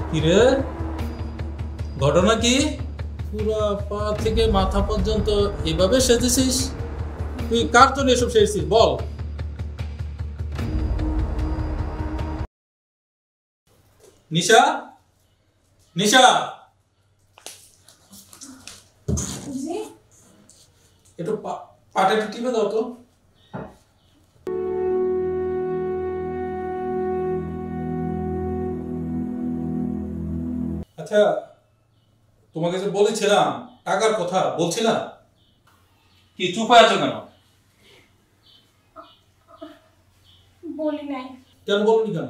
কিরে, ঘটনা কি? পুরো পা থেকে মাথা পর্যন্ত এভাবে সেজেছিস? তুই কার জন্য এসব সেজেছিস বল। নিশা, নিশা, একটু পাটা একটু টিপে দাও তো। আচ্ছা, তোমাকে যে বলেছিলাম টাকার কথা, বলছিলাম কি চুপ হয়ে আছো কেন? বলি নাই। কেন বলনি কেন?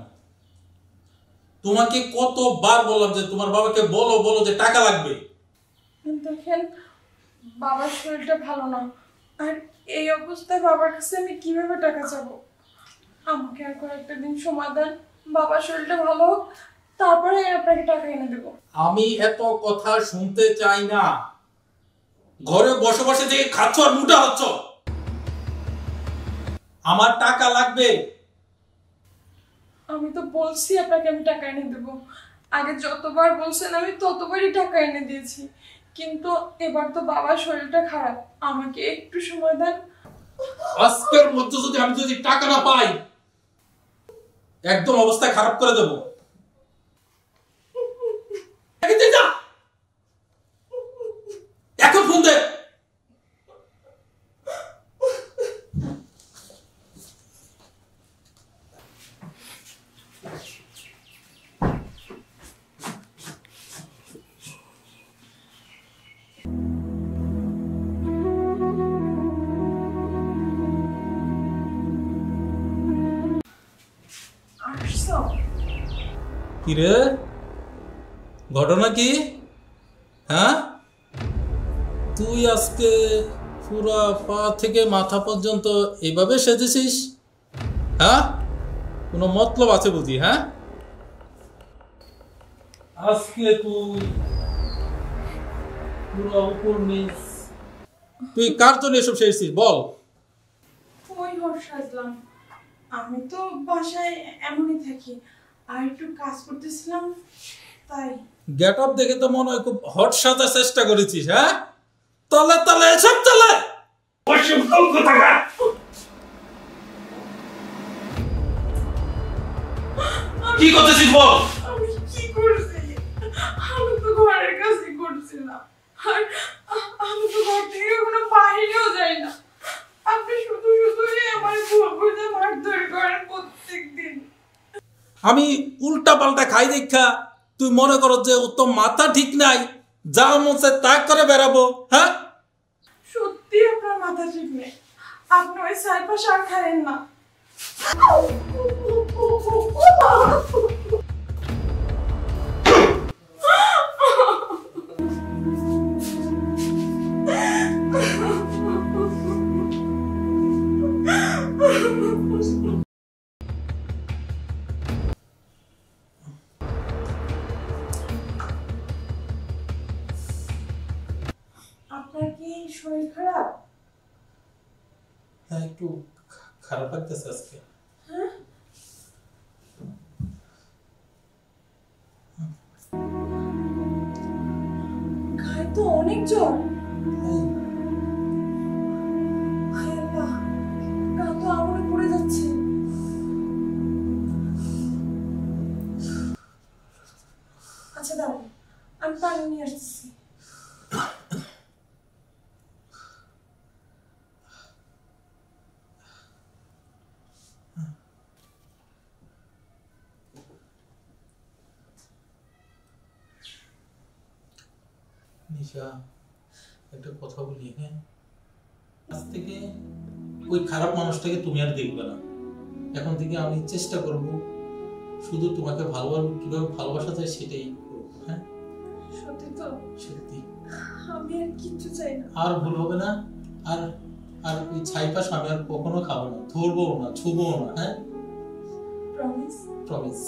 তোমাকে কতবার বললাম যে তোমার বাবাকে বলো বলো যে টাকা লাগবে। দেখেন, বাবার শরীরটা ভালো না, আর এই অবস্থায় বাবার কাছে আমি কিভাবে টাকা চাবো? আমাকে আর কয়েকটা দিন সময় দেন, বাবার শরীরটা ভালো হোক, তারপরে আপনাকে টাকা এনে দেবো। আমি এত কথা শুনতে চাই না। ঘরে বসে বসে যে খাচ্ছ আর মোটা হচ্ছ। আমার টাকা লাগবে। আমি তো বলছি আপনাকে আমি টাকা এনে দেবো। আগে যতবার বলছেন আমি ততবারই টাকা এনে দিয়েছি, কিন্তু এবার তো বাবার শরীরটা খারাপ, আমাকে একটু সময় দেন। আজকের মধ্যে যদি টাকা না পাই, একদম অবস্থা খারাপ করে দেবো। এখন ফোন দে। কিরে, ঘটনা কি? হ্যাঁ, তুই আজকে পুরা পা থেকে মাথা পর্যন্ত এইভাবে সেজেছিস? হ্যাঁ, কোনো মতলব আছে বুঝি? হ্যাঁ, আজকে তুই পুরো উপর নিচ, তুই কার জন্য এসব সেজেছিস বল। ওই হট সাজলাম, আমি তো বাসায় এমনই থাকি, আর একটু কাজ করতেছিলাম তাই। গেট আপ দেখে তো মনে হয় খুব হট সাজার চেষ্টা করেছিস। হ্যাঁ, তলে তলে এসব চলে। কি করতেছিস বল? আমি কি করছি? আমি তো ঘরের কাজই করছিলাম, আর আমি তো ঘর থেকে কোনো বাহিরেও যাই না। আপনি শুধু শুধুই আমার বউকে মারধর করেন প্রত্যেকদিন। আমি উল্টা পাল্টা খাই দেখা তুই মনে করো যে ও তো মাথা ঠিক নাই, যা মন চায় তা করে বেড়াবো? হ্যাঁ, সত্যি আপনার মাথা ঠিক নেই, আপনি ওই সাইপা শাক খায়েন না। আপনার কি শরীর খারাপ? হ্যাঁ, একটু খারাপ লাগতেছে আজকে। হ্যাঁ, গায়ে তো অনেক জ্বর। হায় আল্লাহ, গা তো আগুনে পড়ে যাচ্ছে। আচ্ছা দাঁড়ান, আমি পানি নিয়ে আসতেছি। নিশা, একটা কথা বলি। হ্যাঁ, আজ থেকে ওই খারাপ মানুষটাকে তুমি আর দেখবে না। এখন থেকে আমি চেষ্টা করব শুধু তোমাকে ভালোবাসবো, কিভাবে ভালোবাসা যায় সেটাই করবো। হ্যাঁ, সত্যি তো? সত্যি। আমি আর কিচ্ছু চাই না। আর ভুল হবে না। আর আর ওই ছাইপাশ আমি আর কখনো খাবো না, ধরবো না, ছুবো না। হ্যাঁ, প্রমিস? প্রমিস।